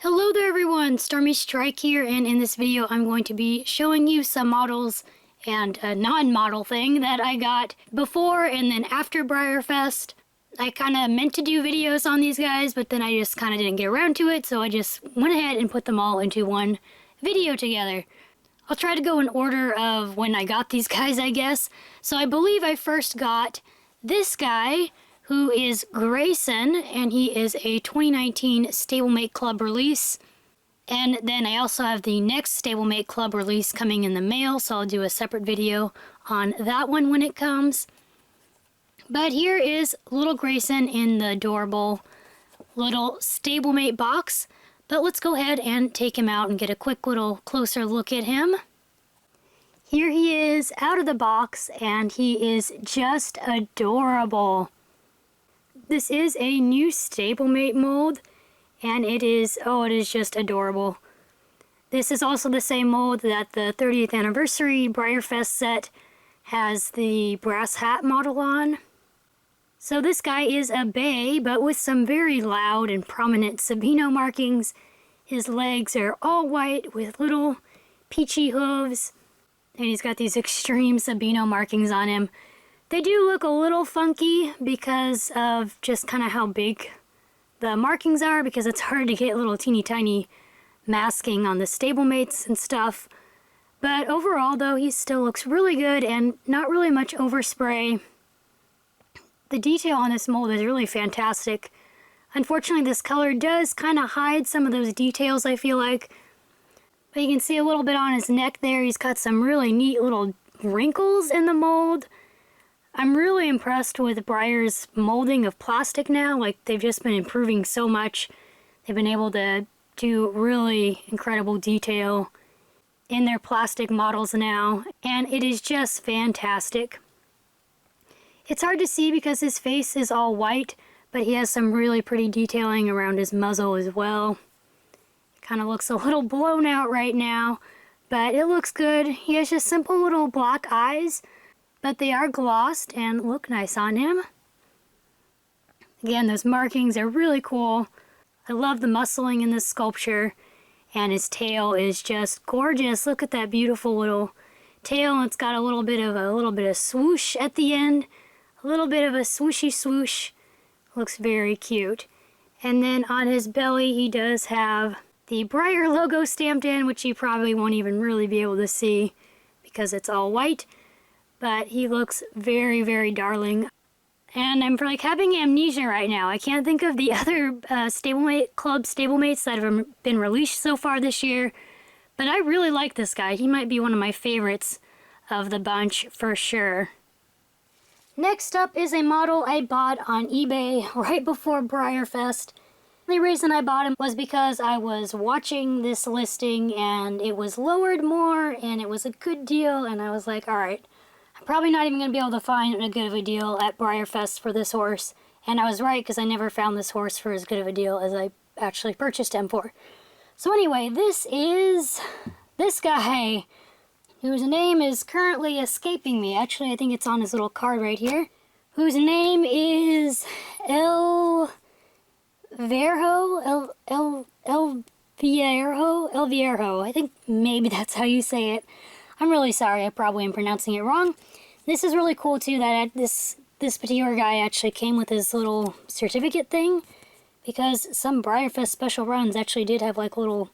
Hello there everyone, Stormy Strike here, and in this video I'm going to be showing you some models and a non-model thing that I got before and then after BreyerFest. I kind of meant to do videos on these guys, but then I just kind of didn't get around to it, so I just went ahead and put them all into one video together. I'll try to go in order of when I got these guys, I guess. So I believe I first got this guy, who is Grayson, and he is a 2019 Stablemate Club release. And then I also have the next Stablemate Club release coming in the mail, so I'll do a separate video on that one when it comes. But here is little Grayson in the adorable little Stablemate box. But let's go ahead and take him out and get a quick little closer look at him. Here he is out of the box, and he is just adorable. This is a new Stablemate mold, and it is just adorable. This is also the same mold that the 30th anniversary BreyerFest set has the brass hat model on. So this guy is a bay, but with some very loud and prominent Sabino markings. His legs are all white with little peachy hooves, and he's got these extreme Sabino markings on him. They do look a little funky because of just kind of how big the markings are, because it's hard to get little teeny tiny masking on the stablemates and stuff. But overall though, he still looks really good and not really much overspray. The detail on this mold is really fantastic. Unfortunately, this color does kind of hide some of those details, I feel like. But you can see a little bit on his neck there. He's got some really neat little wrinkles in the mold. I'm really impressed with Breyer's molding of plastic now. Like, they've just been improving so much. They've been able to do really incredible detail in their plastic models now, and it is just fantastic. It's hard to see because his face is all white, but he has some really pretty detailing around his muzzle as well. It kind of looks a little blown out right now, but it looks good. He has just simple little black eyes, but they are glossed and look nice on him. Again, those markings are really cool. I love the muscling in this sculpture, and his tail is just gorgeous. Look at that beautiful little tail. It's got a little bit of swoosh at the end, a little bit of a swooshy swoosh. Looks very cute. And then on his belly, he does have the Breyer logo stamped in, which you probably won't even really be able to see because it's all white. But he looks very, very darling. And I'm like having amnesia right now. I can't think of the other Stablemate Club stablemates that have been released so far this year. But I really like this guy. He might be one of my favorites of the bunch for sure. Next up is a model I bought on eBay right before BreyerFest. The reason I bought him was because I was watching this listing and it was lowered more and it was a good deal, and I was like, alright, I'm probably not even going to be able to find a good of a deal at BreyerFest for this horse. And I was right, because I never found this horse for as good of a deal as I actually purchased him for. So anyway, this is this guy, whose name is currently escaping me. Actually, I think it's on his little card right here. Whose name is El Viejo. I think maybe that's how you say it. I'm really sorry, I probably am pronouncing it wrong. This is really cool too, that this particular guy actually came with his little certificate thing, because some BreyerFest special runs actually did have like little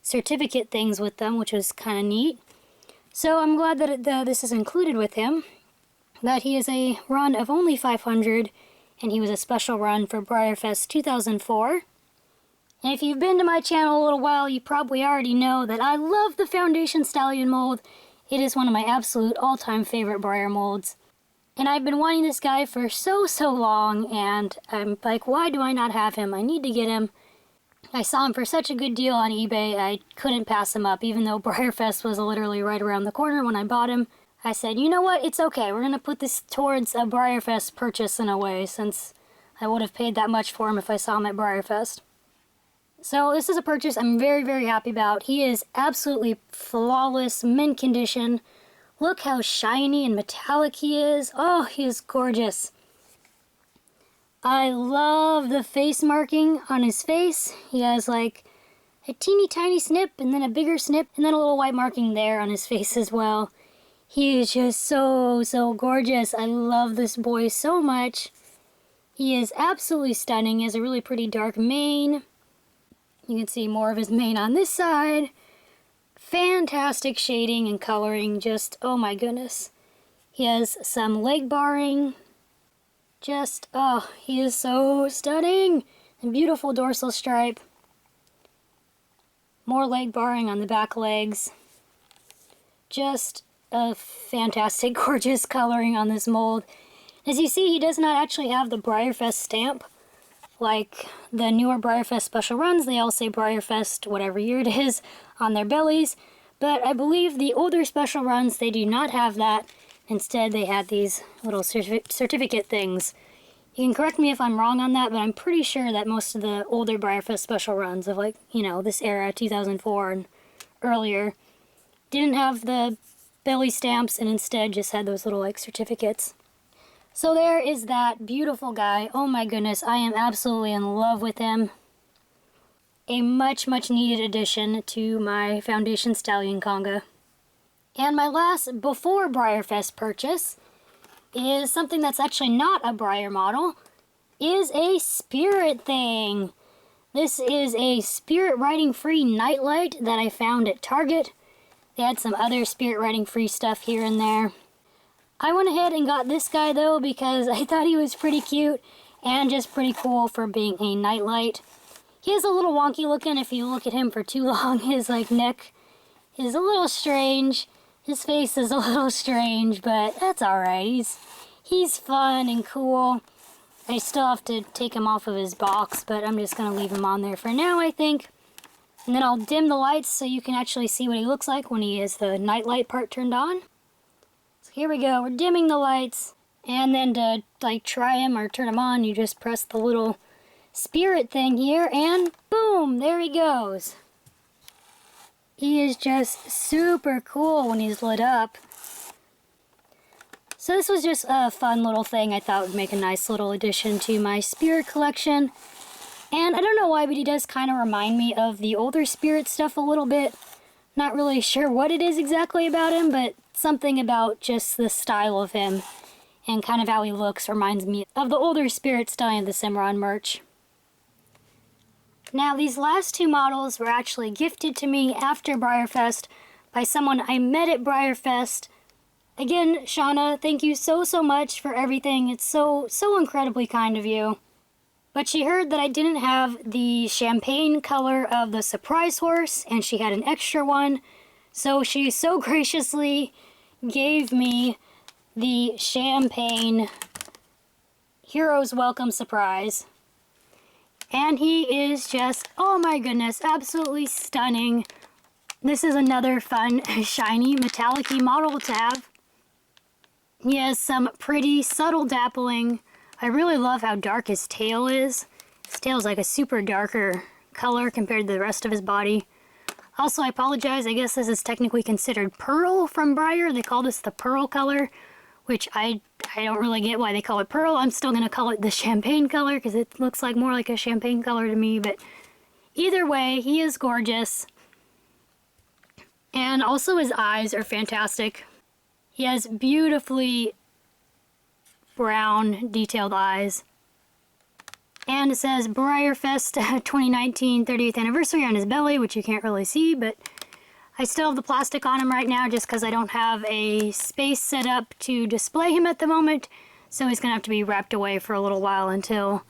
certificate things with them, which was kind of neat. So I'm glad that this is included with him, that he is a run of only 500, and he was a special run for BreyerFest 2004. And if you've been to my channel a little while, you probably already know that I love the Foundation Stallion mold. It is one of my absolute all-time favorite Breyer molds. And I've been wanting this guy for so long, and I'm like, why do I not have him? I need to get him. I saw him for such a good deal on eBay, I couldn't pass him up, even though BreyerFest was literally right around the corner when I bought him. I said, you know what, it's okay, we're going to put this towards a BreyerFest purchase in a way, since I would have paid that much for him if I saw him at BreyerFest. So this is a purchase I'm very, very happy about. He is absolutely flawless, mint condition. Look how shiny and metallic he is. Oh, he is gorgeous. I love the face marking on his face. He has like a teeny tiny snip and then a bigger snip and then a little white marking there on his face as well. He is just so gorgeous. I love this boy so much. He is absolutely stunning. He has a really pretty dark mane. You can see more of his mane on this side. Fantastic shading and coloring, just oh my goodness. He has some leg barring. Just, oh, he is so stunning. And beautiful dorsal stripe. More leg barring on the back legs. Just a fantastic, gorgeous coloring on this mold. As you see, he does not actually have the BreyerFest stamp. Like the newer BreyerFest special runs, they all say BreyerFest whatever year it is on their bellies. But I believe the older special runs, they do not have that. Instead, they had these little certificate things. You can correct me if I'm wrong on that, but I'm pretty sure that most of the older BreyerFest special runs of, like, you know, this era, 2004 and earlier, didn't have the belly stamps and instead just had those little, like, certificates. So there is that beautiful guy. Oh my goodness, I am absolutely in love with him. A much needed addition to my Foundation Stallion Conga. And my last before BreyerFest purchase is something that's actually not a Breyer model, is a spirit thing. This is a spirit riding free nightlight that I found at Target. They had some other spirit riding free stuff here and there. I went ahead and got this guy though because I thought he was pretty cute and just pretty cool for being a nightlight. He is a little wonky looking if you look at him for too long. His neck is a little strange. His face is a little strange, but that's alright. He's fun and cool. I still have to take him off of his box, but I'm just going to leave him on there for now, I think. And then I'll dim the lights so you can actually see what he looks like when he has the nightlight part turned on. So here we go, we're dimming the lights. And then to like try him or turn him on, you just press the little spirit thing here and boom, there he goes. He is just super cool when he's lit up. So this was just a fun little thing I thought would make a nice little addition to my spirit collection. And I don't know why, but he does kind of remind me of the older spirit stuff a little bit. Not really sure what it is exactly about him, but something about just the style of him and kind of how he looks reminds me of the older spirit style of the Cimarron merch. Now, these last two models were actually gifted to me after BreyerFest by someone I met at BreyerFest. Again, Shauna, thank you so much for everything. It's so incredibly kind of you. But she heard that I didn't have the champagne color of the surprise horse, and she had an extra one. So she so graciously gave me the champagne Hero's Welcome surprise. And he is just, oh my goodness, absolutely stunning. This is another fun, shiny, metallic-y model to have. He has some pretty subtle dappling. I really love how dark his tail is. His tail is like a super darker color compared to the rest of his body. Also, I apologize, I guess this is technically considered pearl from Breyer. They call this the pearl color, which I don't really get why they call it pearl. I'm still going to call it the champagne color because it looks like more like a champagne color to me. But either way, he is gorgeous. And also his eyes are fantastic. He has beautifully brown detailed eyes. And it says BreyerFest 2019 30th anniversary on his belly, which you can't really see, but I still have the plastic on him right now just because I don't have a space set up to display him at the moment. So he's going to have to be wrapped away for a little while until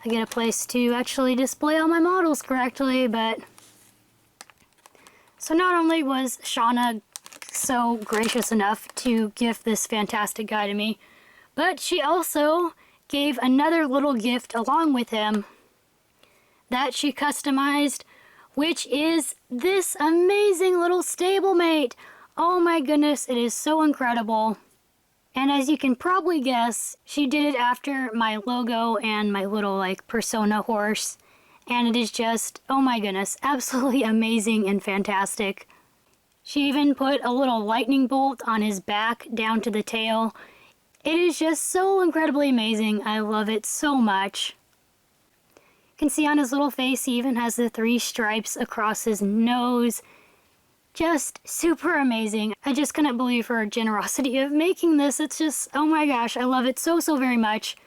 I get a place to actually display all my models correctly. But so not only was Shauna so gracious enough to gift this fantastic guy to me, but she also gave another little gift along with him that she customized, which is this amazing little stablemate. Oh my goodness, it is so incredible. And as you can probably guess, she did it after my logo and my little like persona horse. And it is just, oh my goodness, absolutely amazing and fantastic. She even put a little lightning bolt on his back down to the tail. It is just so incredibly amazing. I love it so much. You can see on his little face he even has the 3 stripes across his nose. Just super amazing. I just couldn't believe her generosity of making this. It's just, oh my gosh, I love it so very much.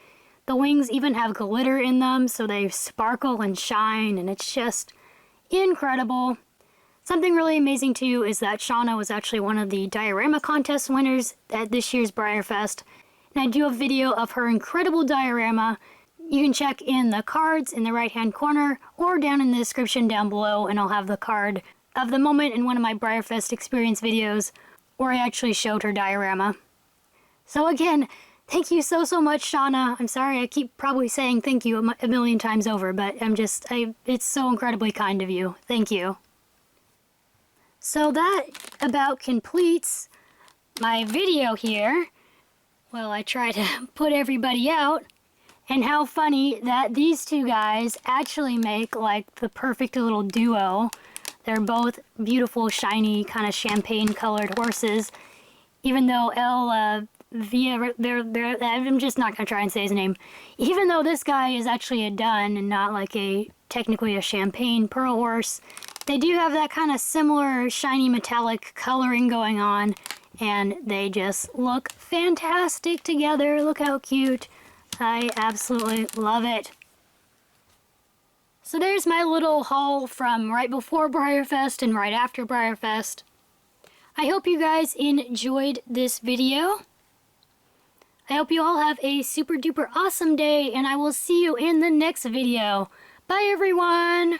The wings even have glitter in them, so they sparkle and shine, and it's just incredible. Something really amazing too is that Shauna was actually one of the diorama contest winners at this year's BreyerFest. And I do a video of her incredible diorama. You can check in the cards in the right hand corner or down in the description down below, and I'll have the card of the moment in one of my BreyerFest experience videos where I actually showed her diorama. So again, thank you so much, Shauna. I'm sorry I keep probably saying thank you a million times over, but it's so incredibly kind of you. Thank you. So that about completes my video here. Well, I try to put everybody out. And how funny that these two guys actually make like the perfect little duo. They're both beautiful, shiny, kind of champagne-colored horses. Even though I'm just not going to try and say his name. Even though this guy is actually a dun and not like technically a champagne pearl horse, they do have that kind of similar shiny metallic coloring going on. And they just look fantastic together. Look how cute. I absolutely love it. So there's my little haul from right before BreyerFest and right after BreyerFest. I hope you guys enjoyed this video. I hope you all have a super duper awesome day, and I will see you in the next video. Bye everyone!